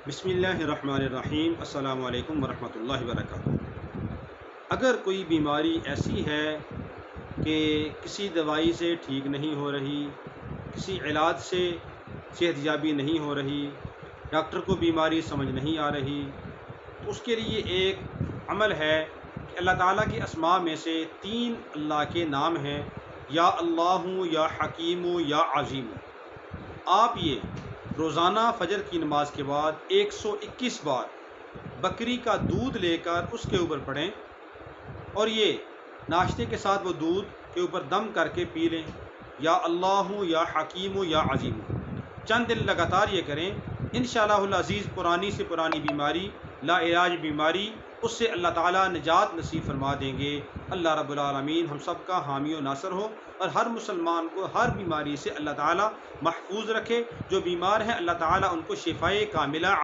بسم اللہ الرحمن الرحیم۔ السلام علیکم ورحمۃ اللہ وبرکاتہ۔ اگر کوئی بیماری ایسی ہے کہ کسی دوائی سے ٹھیک نہیں ہو رہی، کسی علاج سے صحت یابی نہیں ہو رہی، ڈاکٹر کو بیماری سمجھ نہیں آ رہی، تو اس کے لیے ایک عمل ہے کہ اللہ تعالیٰ کے اسماء میں سے 3 اللہ کے نام ہیں، یا اللہ، یا حکیم، یا عظیم۔ آپ یہ روزانہ فجر کی نماز کے بعد 121 بار بکری کا دودھ لے کر اس کے اوپر پڑھیں، اور یہ ناشتے کے ساتھ وہ دودھ کے اوپر دم کر کے پی لیں، یا اللہ، یا حکیم، یا عظیم۔ چند دن لگاتار یہ کریں، انشاءاللہ العزیز پرانی سے پرانی بیماری، لا علاج بیماری، اس سے اللہ تعالیٰ نجات نصیب فرما دیں گے۔ اللہ رب العالمین ہم سب کا حامی و ناصر ہو، اور ہر مسلمان کو ہر بیماری سے اللہ تعالیٰ محفوظ رکھے۔ جو بیمار ہیں اللہ تعالیٰ ان کو شفائے کاملہ